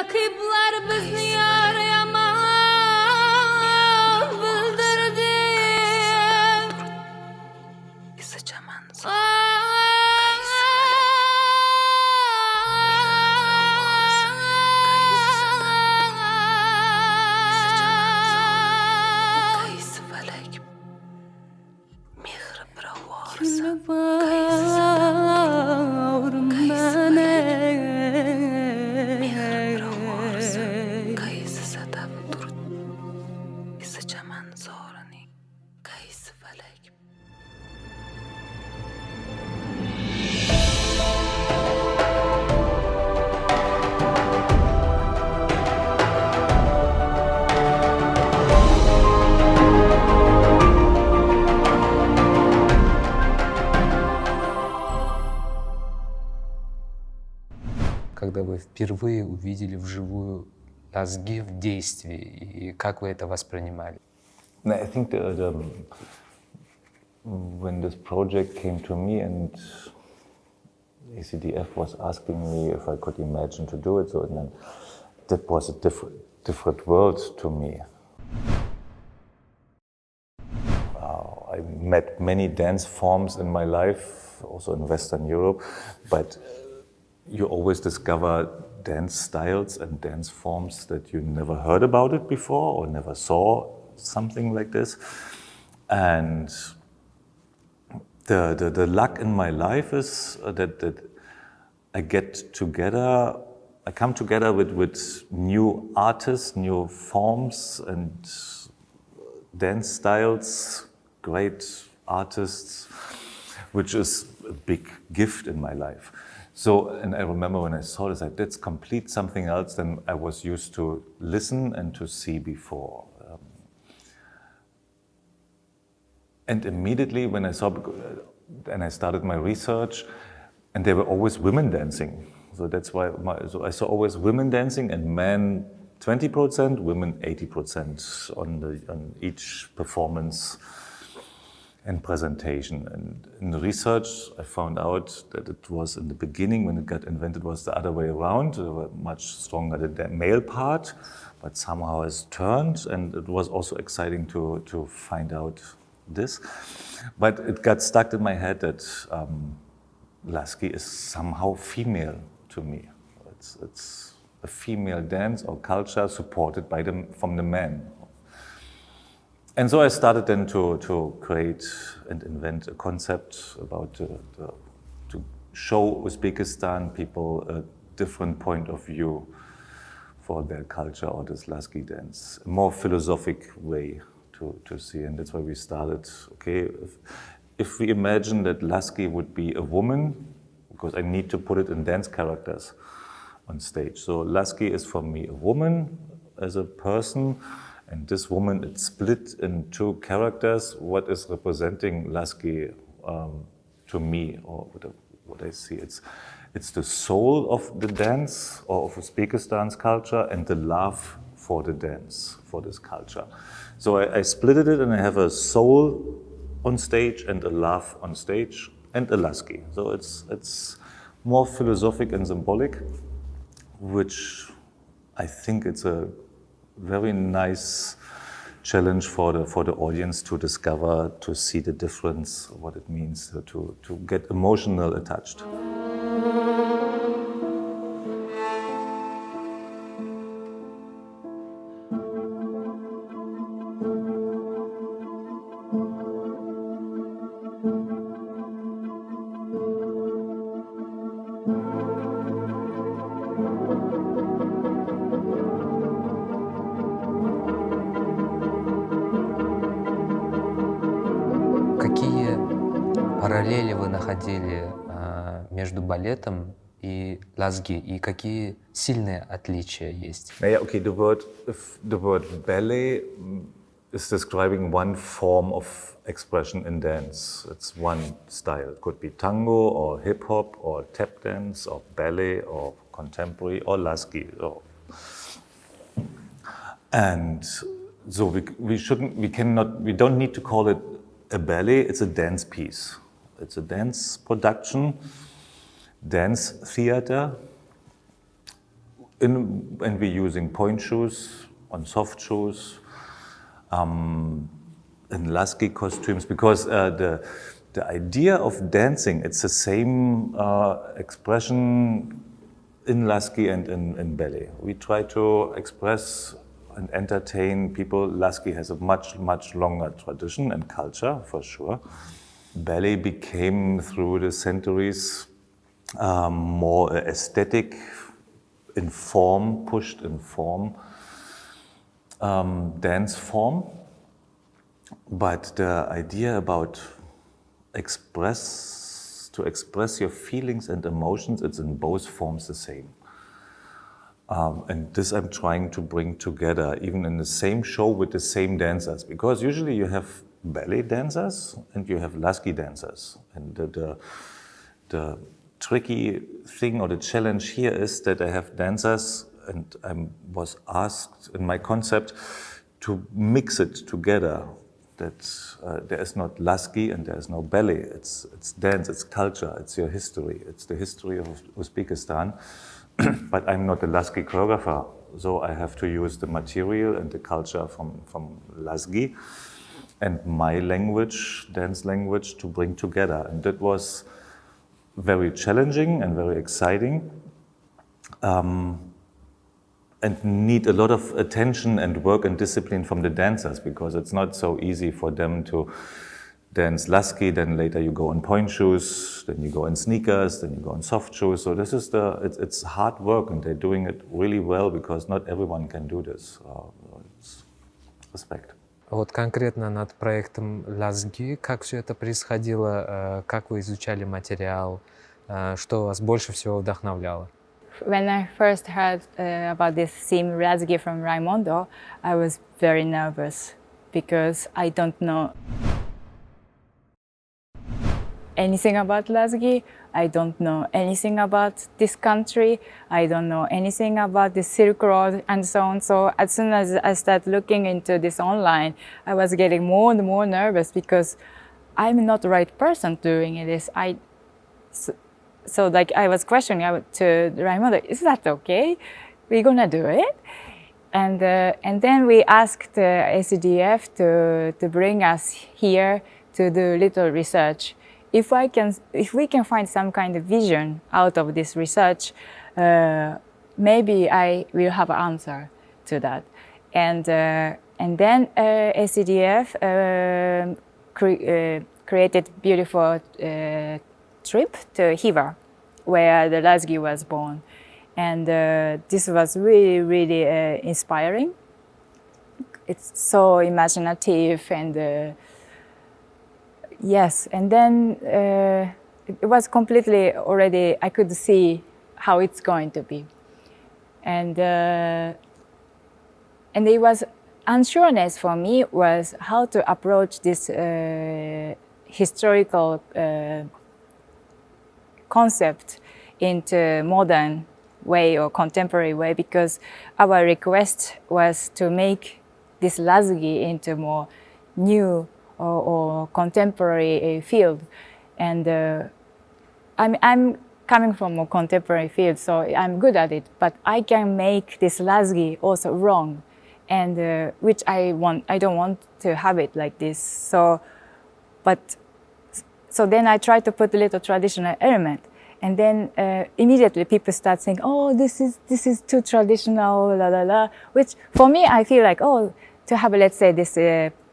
rakipler bizni yar yaman bildirdi. Sıçaman Когда вы впервые увидели вживую Лазги в действии, и как вы это воспринимали? I think when this project came to me and ACDF was asking me if I could imagine to do it, so then that was a different world to me. I met many dance forms in my life, also in Western Europe, but you always discover dance styles and dance forms that you never heard about it before or never saw something like this. And the luck in my life is that I come together with new artists, new forms and dance styles, great artists, which is a big gift in my life. So, and I remember when I saw this, that's complete something else than I was used to listen and to see before. And immediately when I saw, and I started my research, and there were always women dancing. So that's why, so I saw always women dancing and men 20%, women 80% on each performance and presentation. And in the research, I found out that it was in the beginning, when it got invented, was the other way around. They were much stronger the male part, but somehow it's turned, and it was also exciting to find out this. But it got stuck in my head that Lazgi is somehow female to me. It's a female dance or culture supported by from the men. And so I started then to create and invent a concept about to show Uzbekistan people a different point of view for their culture or this Lazgi dance, a more philosophic way to see. And that's why we started, okay, if we imagine that Lazgi would be a woman, because I need to put it in dance characters on stage. So Lazgi is for me a woman as a person, and this woman, it's split in two characters. What is representing Lazgi to me, or what I see? It's the soul of the dance, or of Uzbekistan's culture, and the love for the dance, for this culture. So I split it, and I have a soul on stage, and a love on stage, and a Lazgi. So it's more philosophic and symbolic, which I think it's a very nice challenge for the audience to discover, to see the difference, what it means to get emotional attached. Какие параллели вы находили между балетом и Лазги, и какие сильные отличия есть? Okay, the word ballet is describing one form of expression in dance. It's one style. It could be tango or hip hop or tap dance or ballet or contemporary or Lazgi. And so we don't need to call it a ballet. It's a dance piece. It's a dance production, dance theater, and we're using point shoes on soft shoes, and Lazgi costumes, because the idea of dancing, it's the same expression in Lazgi and in ballet. We try to express and entertain people. Lazgi has a much, much longer tradition and culture, for sure. Ballet became, through the centuries, more aesthetic in form, pushed in form, dance form. But the idea about to express your feelings and emotions, it's in both forms the same. And this I'm trying to bring together, even in the same show with the same dancers, because usually you have ballet dancers and you have Lazgi dancers. And the tricky thing or the challenge here is that I have dancers, and I was asked in my concept to mix it together. That there is not Lazgi and there is no ballet. It's dance, it's culture, it's your history. It's the history of Uzbekistan. But I'm not a Lazgi choreographer, so I have to use the material and the culture from Lazgi and my language, dance language, to bring together. And that was very challenging and very exciting. And need a lot of attention and work and discipline from the dancers, because it's not so easy for them to dance Lazgi, then later you go on point shoes, then you go in sneakers, then you go on soft shoes. So this is it's hard work, and they're doing it really well, because not everyone can do this. It's respect. Вот конкретно над проектом Лазги, как все это происходило, как вы изучали материал, что вас больше всего вдохновляло? When I first heard about this theme Lazgi from Rаймондо, I was very nervous because I don't know anything about Lazgi. I don't know anything about this country. I don't know anything about the Silk Road and so on. So as soon as I started looking into this online, I was getting more and more nervous because I'm not the right person doing this. So like I was questioning to Rаймондо, is that okay? We're gonna do it? And then we asked SDF to bring us here to do little research. If we can find some kind of vision out of this research, maybe I will have an answer to that. And then SDF created beautiful trip to Hiva, where the Lazgi was born. And this was really, really inspiring. It's so imaginative and yes, and then it was completely already, I could see how it's going to be. And it was, unsureness for me was how to approach this historical concept into modern way or contemporary way, because our request was to make this Lazgi into more new or contemporary field. And I'm coming from a contemporary field, so I'm good at it, but I can make this Lazgi also wrong, and which I don't want to have it like this. So then I try to put a little traditional element, and then immediately people start saying, "Oh, this is too traditional, la la la." Which for me, I feel like, oh, to have, let's say, this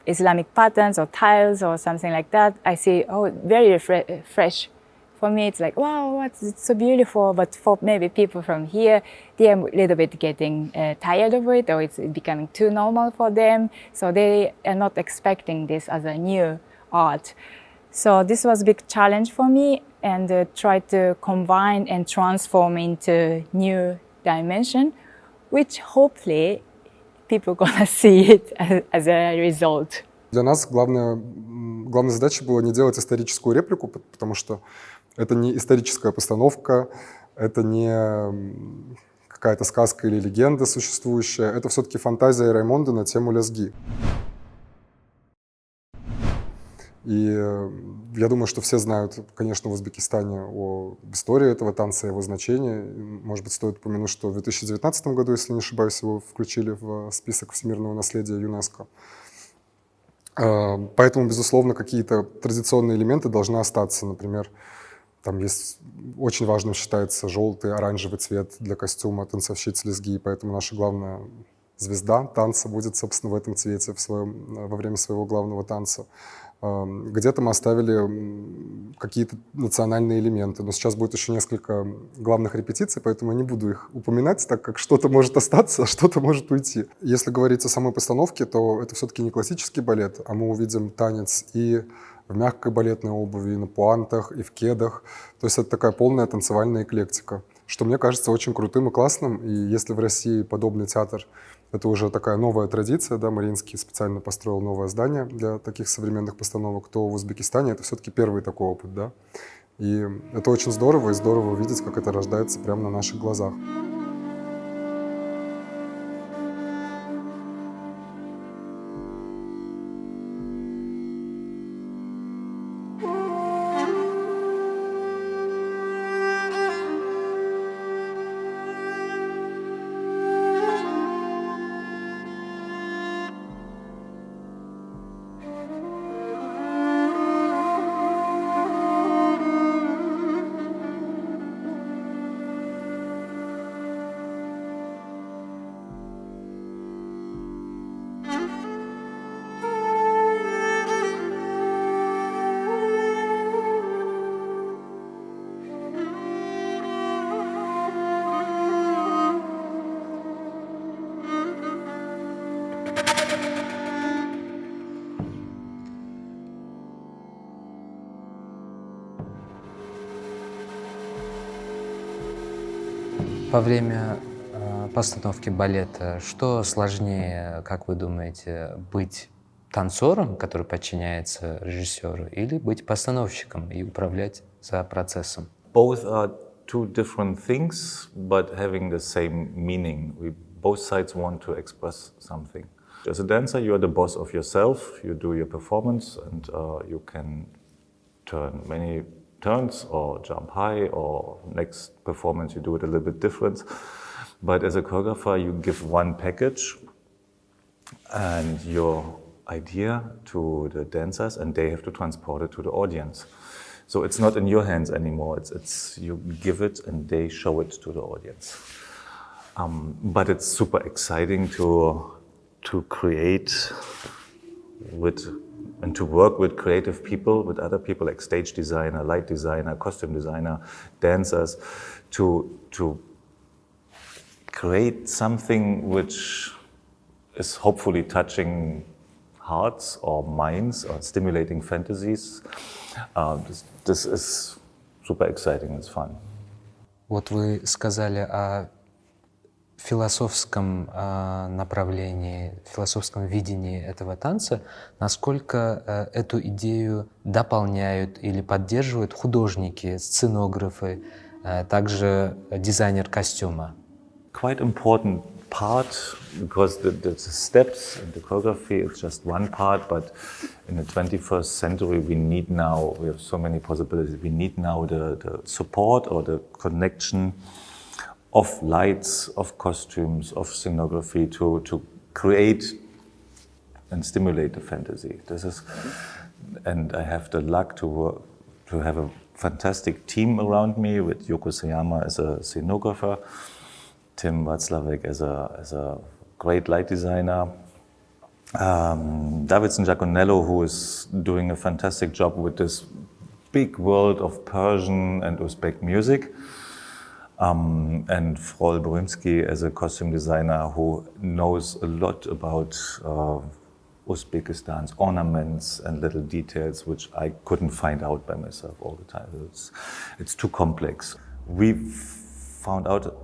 Islamic patterns or tiles or something like that, I see, oh, very fresh. For me, it's like, wow, it's so beautiful. But for maybe people from here, they are a little bit getting tired of it, or it's becoming too normal for them. So they are not expecting this as a new art. So this was a big challenge for me, and try to combine and transform into new dimension, which hopefully people gonna see it as a result. Для нас главной задачей было не делать историческую реплику, потому что это не историческая постановка, это не какая-то сказка или легенда существующая, это все-таки фантазия Раймондо на тему Лазги. И Я думаю, что все знают, конечно, в Узбекистане о истории этого танца, его значении. Может быть, стоит упомянуть, что в 2019 году, если не ошибаюсь, его включили в список всемирного наследия ЮНЕСКо. Поэтому, безусловно, какие-то традиционные элементы должны остаться. Например, там есть очень важным считается желтый, оранжевый цвет для костюма танцовщиц Лазги, поэтому наша главная звезда танца будет, собственно, в этом цвете во время своего главного танца. Где-то мы оставили какие-то национальные элементы, но сейчас будет еще несколько главных репетиций, поэтому я не буду их упоминать, так как что-то может остаться, а что-то может уйти. Если говорить о самой постановке, то это все-таки не классический балет, а мы увидим танец и в мягкой балетной обуви, и на пуантах, и в кедах. То есть это такая полная танцевальная эклектика, что мне кажется очень крутым и классным. И если в России подобный театр — это уже такая новая традиция, да, Мариинский специально построил новое здание для таких современных постановок, то в Узбекистане это все-таки первый такой опыт, да. И это очень здорово, и здорово увидеть, как это рождается прямо на наших глазах. Во время постановки балета, что сложнее, как вы думаете, быть танцором, который подчиняется режиссеру, или быть постановщиком и управлять за процессом? Both are two different things, but having the same meaning. Both sides want to express something. As a dancer, you are the boss of yourself. You do your performance, and you can turn many turns or jump high, or next performance you do it a little bit different. But as a choreographer, you give one package and your idea to the dancers, and they have to transport it to the audience. So it's not in your hands anymore. It's you give it and they show it to the audience. But it's super exciting to create and to work with creative people, with other people like stage designer, light designer, costume designer, dancers, to create something which is hopefully touching hearts or minds or stimulating fantasies. This is super exciting, it's fun. Вот вы сказали о философском направлении, философском видении этого танца. Насколько эту идею дополняют или поддерживают художники, сценографы, также дизайнер костюма? Quite important part, because the steps and the choreography is just one part, but in the 21st century we have so many possibilities. We need now the support or the connection of lights, of costumes, of scenography to create and stimulate the fantasy. And I have the luck to have a fantastic team around me with Yoko Siyama as a scenographer, Tim Václavek as a great light designer, Davidson Giaconello, who is doing a fantastic job with this big world of Persian and Uzbek music, and Frol Burimский as a costume designer who knows a lot about Uzbekistan's ornaments and little details which I couldn't find out by myself all the time. It's too complex. We found out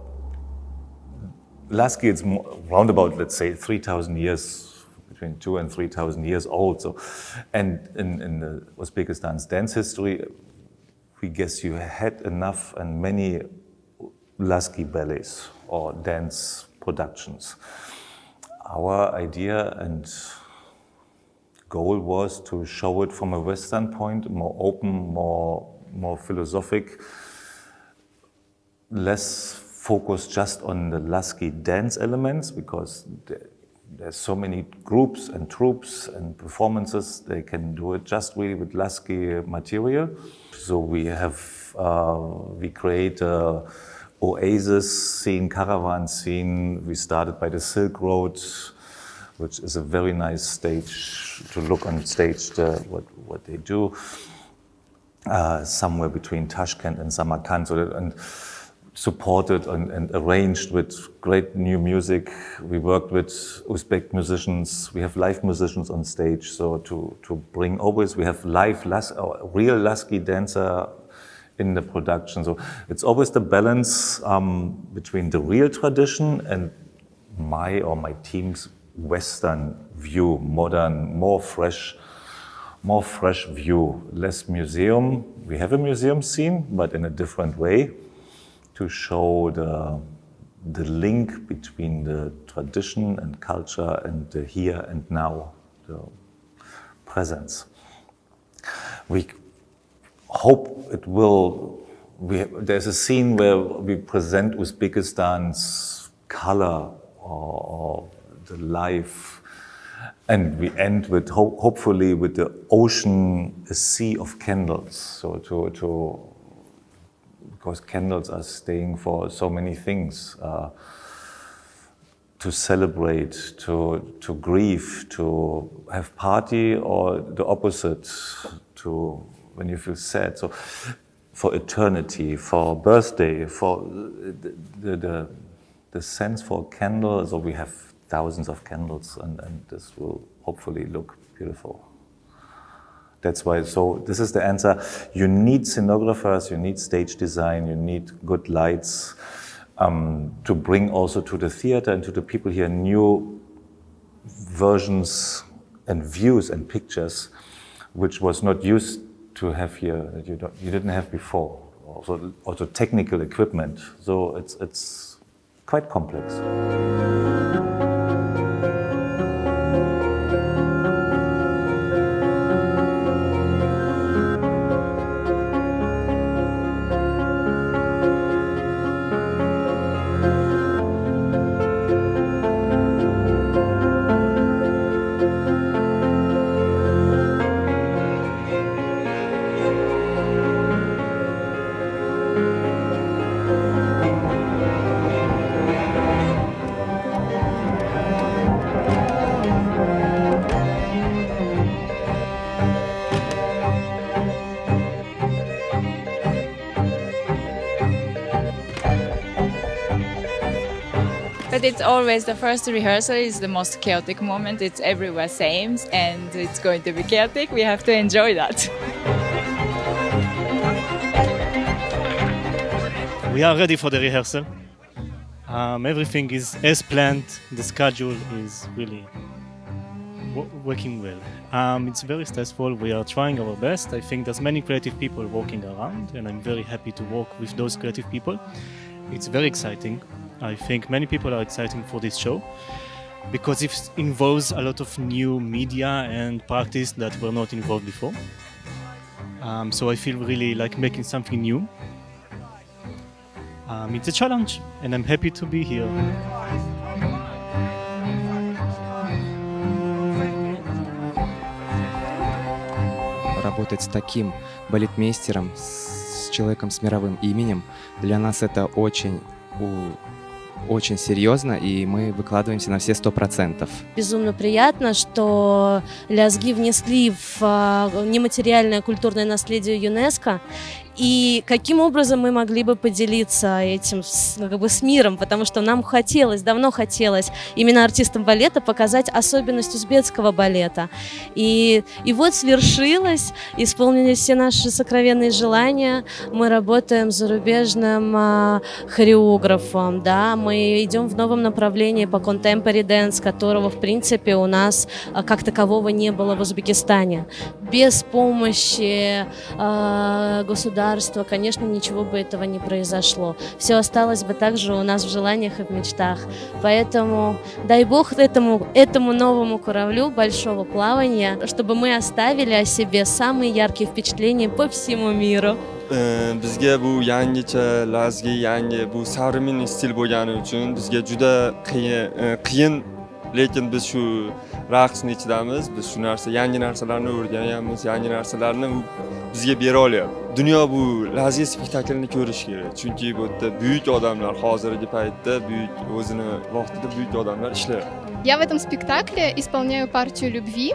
Lazgi is round about, let's say, 3,000 years, between 2,000 and 3,000 years old. So, and in the Uzbekistan's dance history, we guess you had enough and many Lazgi ballets or dance productions. Our idea and goal was to show it from a Western point, more open, more philosophic, less focused just on the Lazgi dance elements, because there's so many groups and troupes and performances, they can do it just really with Lazgi material. So we create a oasis scene, caravan scene. We started by the Silk Road, which is a very nice stage to look on stage, what they do, somewhere between Tashkent and Samarkand, and supported and arranged with great new music. We worked with Uzbek musicians. We have live musicians on stage, so to bring always, we have real Lazgi dancer in the production. So it's always the balance between the real tradition and my team's Western view, modern, more fresh view, less museum. We have a museum scene, but in a different way, to show the link between the tradition and culture and the here and now, the presence. We hope it will. There's a scene where we present Uzbekistan's color or the life, and we end with hopefully with the ocean, a sea of candles. So because candles are staying for so many things, to celebrate, to grieve, to have party, or the opposite, to when you feel sad. So for eternity, for birthday, for the sense for candles. So we have thousands of candles, and this will hopefully look beautiful. That's why, so this is the answer. You need scenographers, you need stage design, you need good lights to bring also to the theater and to the people here new versions and views and pictures, which was not used to have here, that you didn't have before. Also technical equipment, so it's quite complex. But it's always the first rehearsal is the most chaotic moment. It's everywhere same, and it's going to be chaotic. We have to enjoy that. We are ready for the rehearsal. Everything is as planned. The schedule is really working well. It's very stressful. We are trying our best. I think there's many creative people walking around, and I'm very happy to work with those creative people. It's very exciting. I think many people are excited for this show because it involves a lot of new media and practice that were not involved before. So I feel really like making something new. It's a challenge, and I'm happy to be here. Работать с таким балетмейстером, с человеком с мировым именем, для нас это очень серьезно, и мы выкладываемся на все 100%. Безумно приятно, что Лазги внесли в нематериальное культурное наследие ЮНЕСКО. И каким образом мы могли бы поделиться этим с миром, потому что нам давно хотелось именно артистам балета показать особенность узбекского балета. И вот свершилось, исполнились все наши сокровенные желания. Мы работаем с зарубежным хореографом, да, мы идем в новом направлении по contemporary dance, которого в принципе у нас как такового не было в Узбекистане. Без помощи государства, государства, конечно, ничего бы этого не произошло. Все осталось бы также у нас в желаниях и в мечтах. Поэтому дай бог этому новому кораблю большого плавания, чтобы мы оставили о себе самые яркие впечатления по всему миру. Bizga bu yangicha Lazgi, yangi bu savrimin stil bo'lgani uchun bizga juda qiyin, lekin biz shu raqsning ichidamiz. Biz shu yangi narsalarni o'rganyapmiz, yangi narsalarni u bizga bera olyapti. Dunyo bu Lazgi spektaklini ko'rish kerak. Chunki bu yerda buyuk odamlar, hozirgi paytda o'zini vaqtida buyuk odamlar ishlayapti. Я в этом спектакле исполняю партию Любви.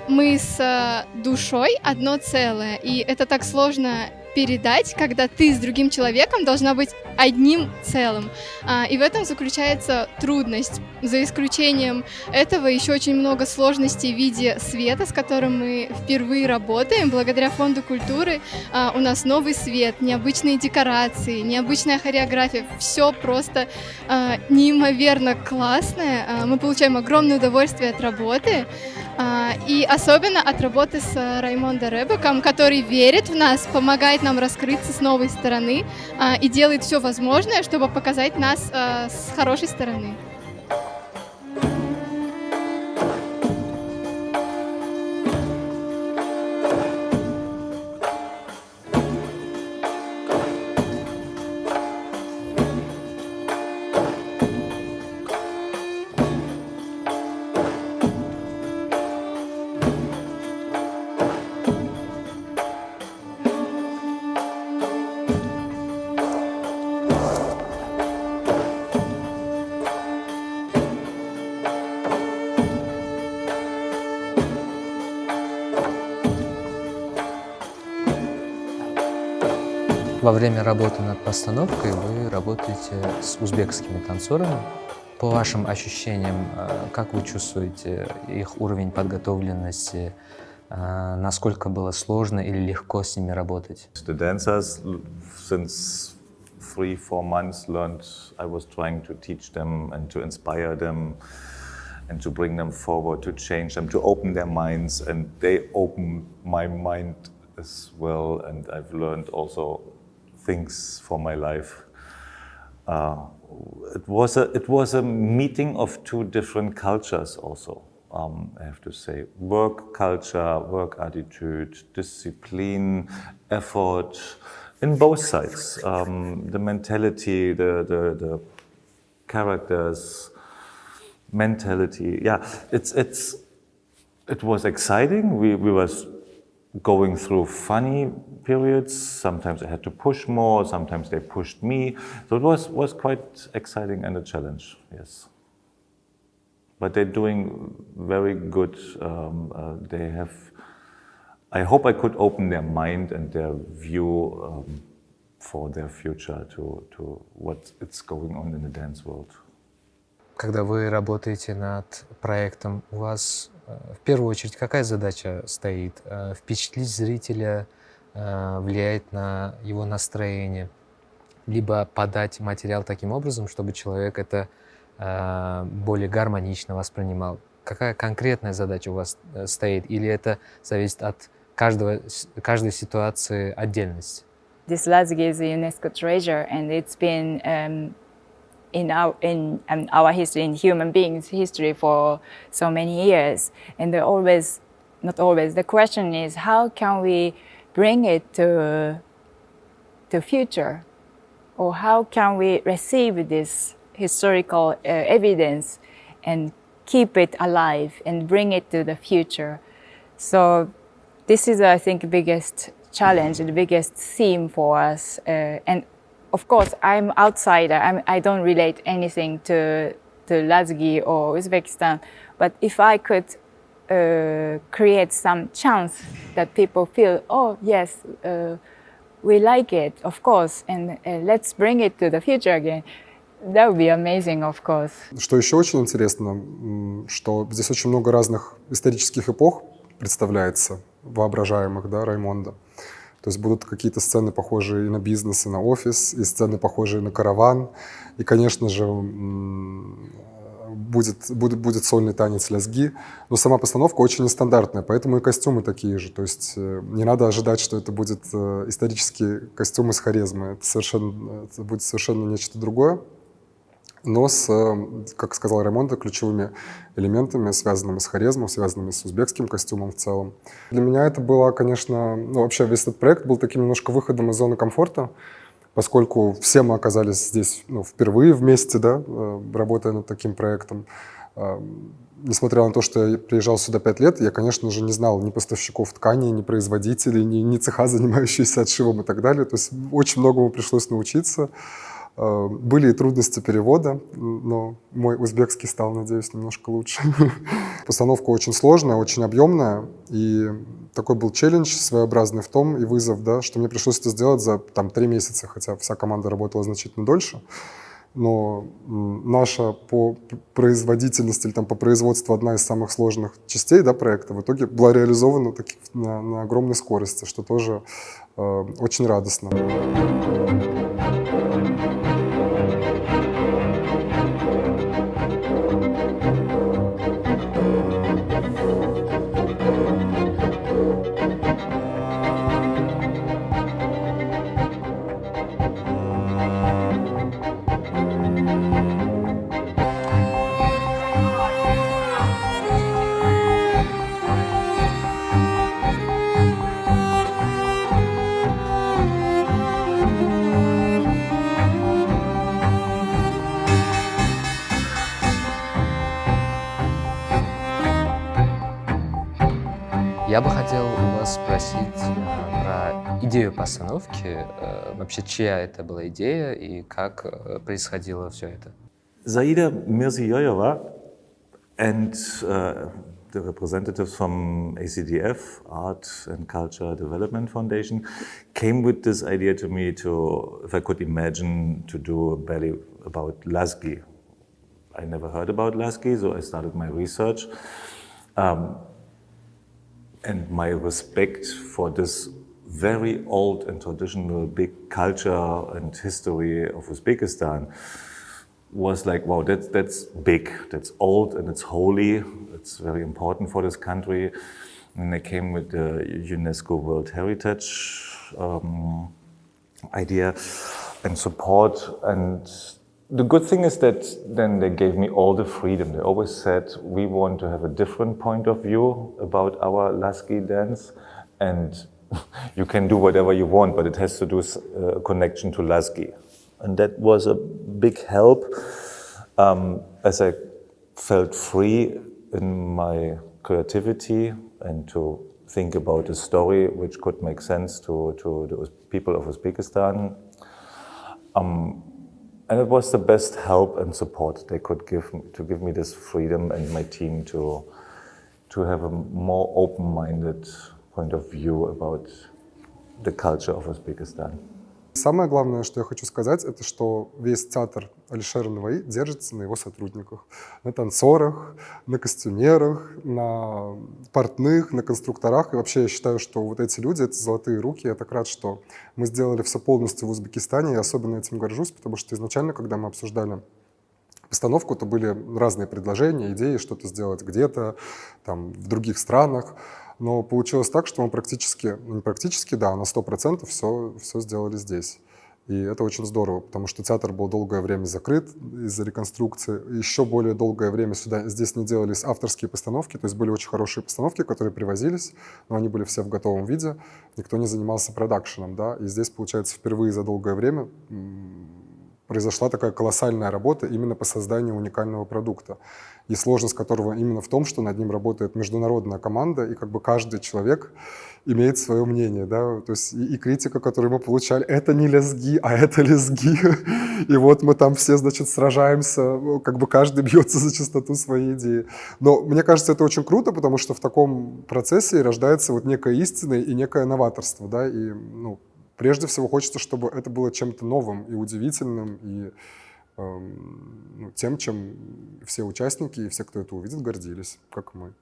Мы с душой одно целое, и это так сложно передать, когда ты с другим человеком должна быть одним целым. И в этом заключается трудность. За исключением этого еще очень много сложностей в виде света, с которым мы впервые работаем. Благодаря Фонду культуры у нас новый свет, необычные декорации, необычная хореография. Все просто неимоверно классное. Мы получаем огромное удовольствие от работы. И особенно от работы с Раймондо Ребеком, который верит в нас, помогает нам раскрыться с новой стороны и делает все возможное, чтобы показать нас с хорошей стороны. Во время работы над постановкой вы работаете с узбекскими танцорами. По вашим ощущениям, как вы чувствуете их уровень подготовленности? Насколько было сложно или легко с ними работать? The dancers, since 3-4 months, learned I was trying to teach them and to inspire them and to bring them forward, to change them, to open their minds, and they opened my mind as well, and I've learned also things for my life. It was a meeting of two different cultures also, I have to say. Work culture, work attitude, discipline, effort, in both sides. The mentality, the characters, mentality. Yeah, it was exciting. We were going through funny periods. Sometimes I had to push more, sometimes they pushed me. So it was quite exciting and a challenge, yes. But they're doing very good. They have, I hope I could open their mind and their view for their future to what is going on in the dance world. Когда вы работаете над проектом, у вас в первую очередь какая задача стоит? Впечатлить зрителя, влиять на его настроение, либо подать материал таким образом, чтобы человек это более гармонично воспринимал? Какая конкретная задача у вас стоит? Или это зависит от каждой ситуации отдельности? This Lazgi is a UNESCO treasure, and it's been in our history, in human beings' history for so many years. And not always, the question is how can we bring it to future? Or how can we receive this historical evidence and keep it alive and bring it to the future? So this is, I think, the biggest challenge, the biggest theme for us. And of course, I'm outsider. I don't relate anything to Lazgi or Uzbekistan. But if I could create some chance that people feel, oh yes, we like it, of course, and let's bring it to the future again, that would be amazing, of course. Что еще очень интересно, что здесь очень много разных исторических эпох представляется, воображаемых, да, Раймондо. То есть будут какие-то сцены, похожие и на бизнес, и на офис, и сцены, похожие на караван. И, конечно же, будет сольный танец «Лазги». Но сама постановка очень нестандартная, поэтому и костюмы такие же. То есть не надо ожидать, что это будет исторический костюм из хорезмы. Это будет совершенно нечто другое, но с, как сказал Раймондо, ключевыми элементами, связанными с хорезмом, связанными с узбекским костюмом в целом. Для меня это было, конечно, вообще весь этот проект был таким немножко выходом из зоны комфорта, поскольку все мы оказались здесь впервые вместе, да, работая над таким проектом. Несмотря на то, что я приезжал сюда 5 лет, я, конечно же, не знал ни поставщиков тканей, ни производителей, ни цеха, занимающиеся отшивом и так далее. То есть очень многому пришлось научиться. Были и трудности перевода, но мой узбекский стал, надеюсь, немножко лучше. Постановка очень сложная, очень объемная, и такой был челлендж своеобразный в том, и вызов, да, что мне пришлось это сделать за 3 месяца, хотя вся команда работала значительно дольше. Но наша по производительности или по производству одна из самых сложных частей, да, проекта в итоге была реализована на огромной скорости, что тоже очень радостно. Я бы хотел у вас спросить про идею постановки. Вообще, чья это была идея и как происходило все это? Zaida Mirziyoyeva and the representatives from ACDF, Art and Culture Development Foundation, came with this idea to me if I could imagine to do a ballet about Lazgi. I never heard about Lazgi, so I started my research. And my respect for this very old and traditional big culture and history of Uzbekistan was like, wow, that's big, that's old and it's holy, it's very important for this country. And I came with the UNESCO World Heritage idea and support. And the good thing is that then they gave me all the freedom. They always said, we want to have a different point of view about our Lazgi dance, and you can do whatever you want, but it has to do a connection to Lazgi. And that was a big help as I felt free in my creativity and to think about a story which could make sense to the people of Uzbekistan. And it was the best help and support they could give me, to give me this freedom and my team to have a more open-minded point of view about the culture of Uzbekistan. Самое главное, что я хочу сказать, это что весь театр А.Навои держится на его сотрудниках. На танцорах, на костюмерах, на портных, на конструкторах. И вообще я считаю, что вот эти люди — это золотые руки. Я так рад, что мы сделали все полностью в Узбекистане. Я особенно этим горжусь, потому что изначально, когда мы обсуждали постановку, то были разные предложения, идеи, что-то сделать где-то, в других странах. Но получилось так, что мы не практически, да, на 100% все сделали здесь. И это очень здорово, потому что театр был долгое время закрыт из-за реконструкции. Еще более долгое время здесь не делались авторские постановки, то есть были очень хорошие постановки, которые привозились, но они были все в готовом виде, никто не занимался продакшеном, да, и здесь, получается, впервые за долгое время произошла такая колоссальная работа именно по созданию уникального продукта. И сложность которого именно в том, что над ним работает международная команда, и каждый человек имеет свое мнение. Да? То есть и критика, которую мы получали, это не Лазги, а это Лазги. И вот мы там все, сражаемся, каждый бьется за чистоту своей идеи. Но мне кажется, это очень круто, потому что в таком процессе рождается некая истина и некое новаторство. Да? И, прежде всего хочется, чтобы это было чем-то новым и удивительным, и тем, чем все участники и все, кто это увидит, гордились, как и мы.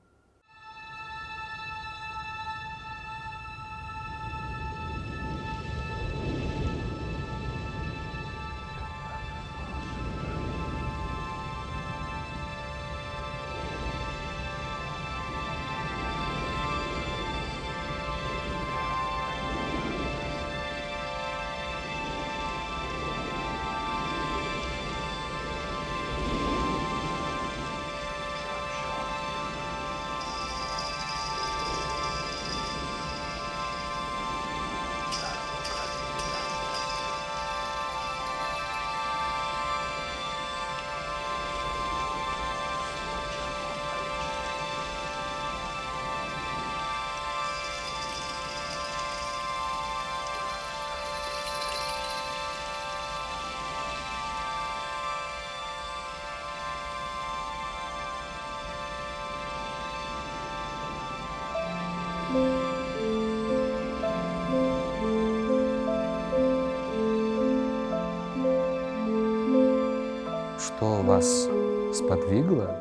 вас сподвигло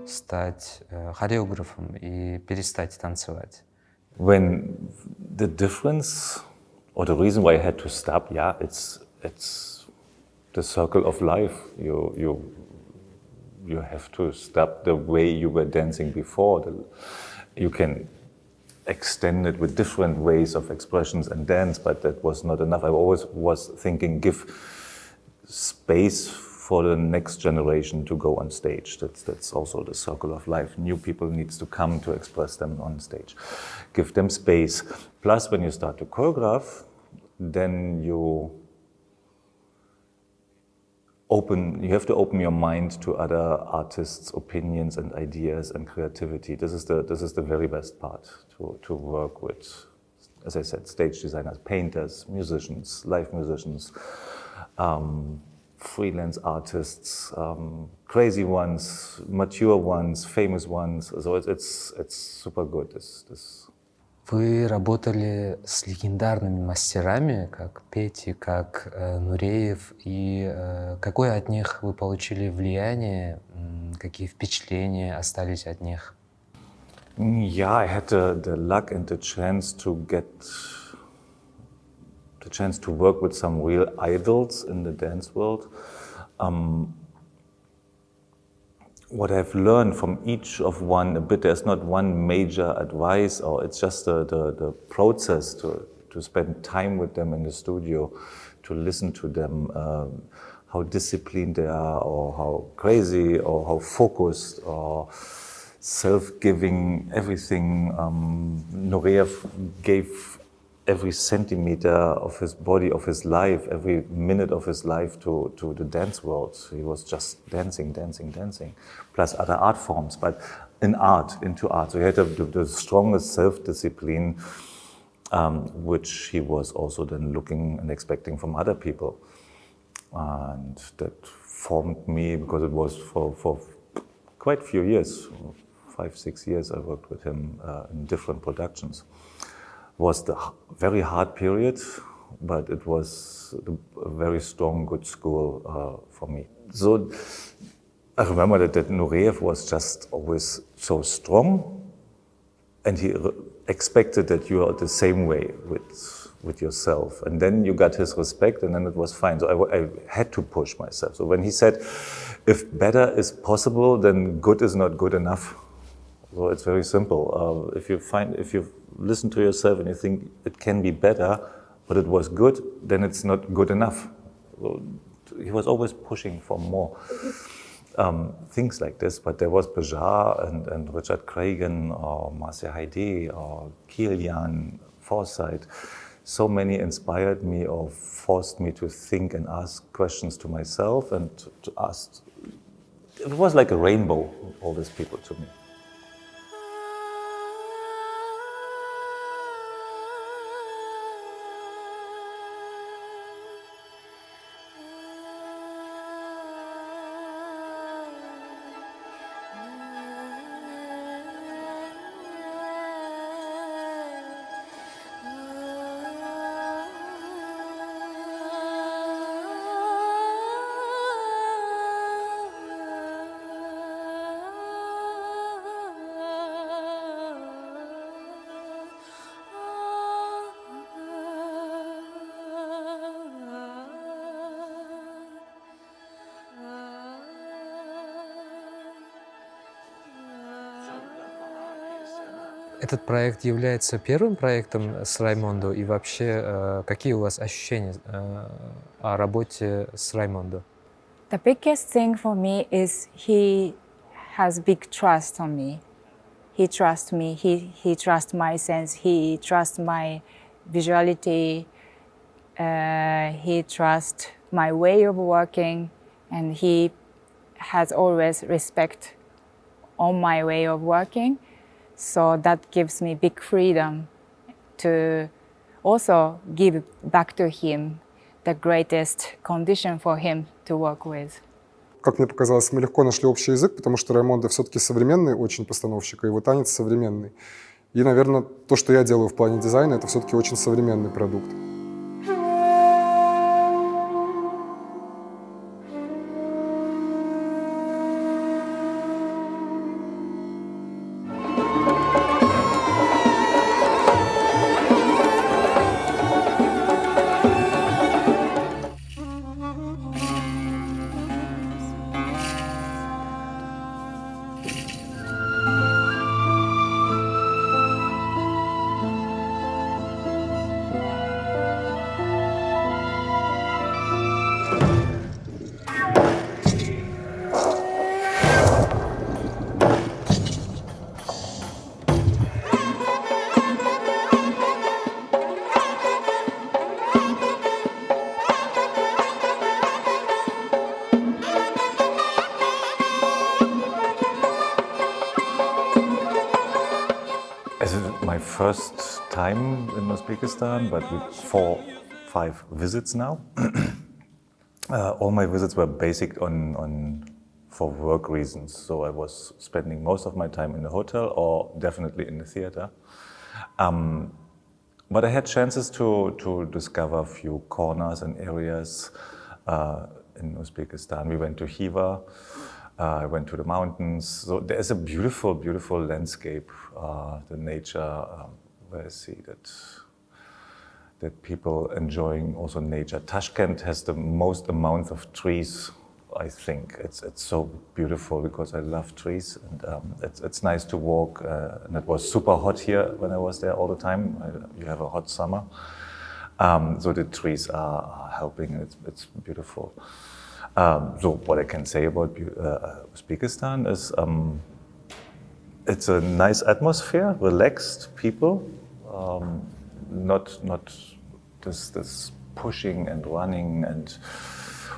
стать хореографом и перестать танцевать? When the difference or the reason why I had to stop, yeah, it's the circle of life. You have to stop the way you were dancing before. You can extend it with different ways of expressions and dance, but that was not enough. I always was thinking, give space for the next generation to go on stage. That's also the circle of life. New people needs to come to express them on stage. Give them space. Plus, when you start to choreograph, then you have to open your mind to other artists' opinions and ideas and creativity. This is the very best part to work with, as I said, stage designers, painters, musicians, live musicians, freelance artists, crazy ones, mature ones, famous ones. So it's super good. Вы работали с легендарными мастерами, как Пети, как Нуреев, и какое от них вы получили влияние, какие впечатления остались от них? Yeah, I had the luck and the chance to work with some real idols in the dance world. What I've learned from each of one a bit, there's not one major advice, or it's just the process to spend time with them in the studio, to listen to them, how disciplined they are, or how crazy, or how focused, or self-giving, everything. Nureyev gave every centimeter of his body, of his life, every minute of his life to the dance world. He was just dancing, plus other art forms, but into art. So he had the strongest self-discipline, which he was also then looking and expecting from other people. And that formed me, because it was for quite a few years, 5-6 years I worked with him in different productions. Was the very hard period, but it was a very strong, good school for me. So I remember that Nureyev was just always so strong, and he expected that you are the same way with yourself. And then you got his respect, and then it was fine. So I had to push myself. So when he said, if better is possible, then good is not good enough. So it's very simple. If you listen to yourself and you think it can be better, but it was good, then it's not good enough. So he was always pushing for more things like this. But there was Bejar and Richard Cragen, or Marcia Heide, or Kilian, Forsyth. So many inspired me or forced me to think and ask questions to myself and to ask. It was like a rainbow, all these people to me. Этот проект является первым проектом с Раймондо, и вообще какие у вас ощущения о работе с Раймондо? The biggest thing for me is he has big trust on me. He trusts me, he trusts my sense, he trusts my visuality, he trusts my way of working, and he has always respect on my way of working. So that gives me big freedom to also give back to him the greatest condition for him to work with. Как мне показалось, мы легко нашли общий язык, потому что Раймондо все-таки современный очень постановщик, и его танец современный. И, наверное, то, что я делаю в плане дизайна, это все-таки очень современный продукт. my first time in Uzbekistan, but with 4-5 visits now. All my visits were basic for work reasons, so I was spending most of my time in the hotel or definitely in the theater. But I had chances to discover a few corners and areas in Uzbekistan. We went to Khiva, I went to the mountains. So there is a beautiful, beautiful landscape, the nature, where I see that people enjoying also nature. Tashkent has the most amount of trees, I think. It's so beautiful because I love trees, and it's nice to walk. And it was super hot here when I was there all the time. You have a hot summer, so the trees are helping. It's beautiful. So what I can say about Uzbekistan is it's a nice atmosphere, relaxed people, not this pushing and running and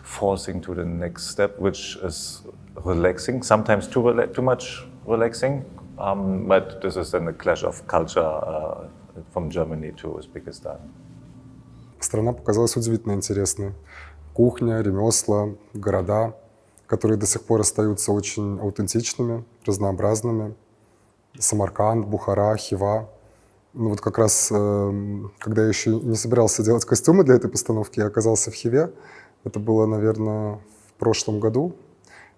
forcing to the next step, which is relaxing, sometimes too much relaxing, but this is then a clash of culture from Germany to Uzbekistan. Страна показалась удивительно интересной. Кухня, ремесла, города, которые до сих пор остаются очень аутентичными, разнообразными. Самарканд, Бухара, Хива. Ну вот как раз, когда я еще не собирался делать костюмы для этой постановки, я оказался в Хиве. Это было, наверное, в прошлом году.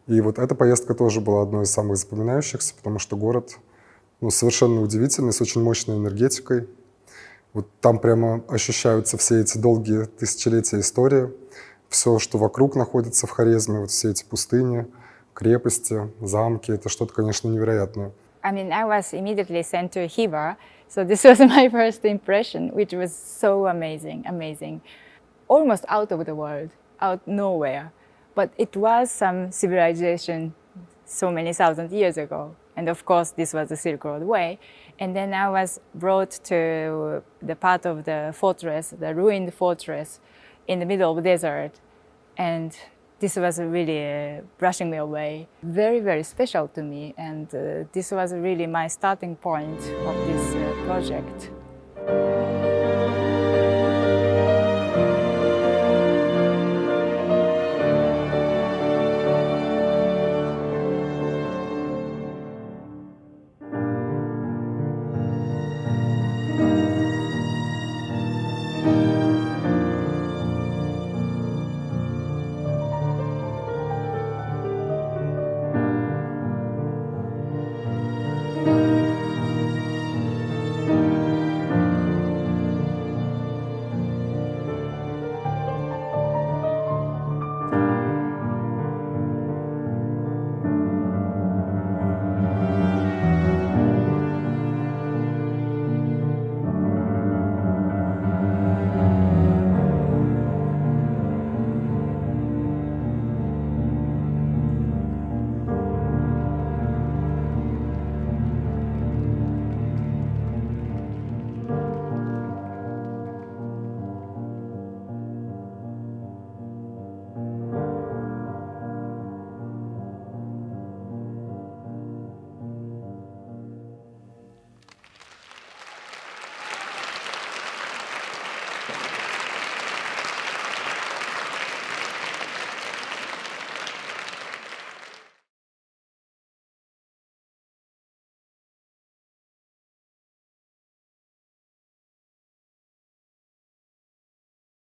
И вот эта поездка тоже была одной из самых запоминающихся, потому что город совершенно удивительный, с очень мощной энергетикой. Вот там прямо ощущаются все эти долгие тысячелетия истории. Все, что вокруг находится в Хорезме, вот все эти пустыни, крепости, замки, это что-то, конечно, невероятное. I mean, I was immediately sent to Khiva, so this was my first impression, which was so amazing. Almost out of the world, out nowhere. But it was some civilization so many thousand years ago. And of course, this was the Silk Road Way. And then I was brought to the part of the fortress, the ruined fortress, in the middle of the desert, and this was really brushing me away. Very, very special to me, and this was really my starting point of this project.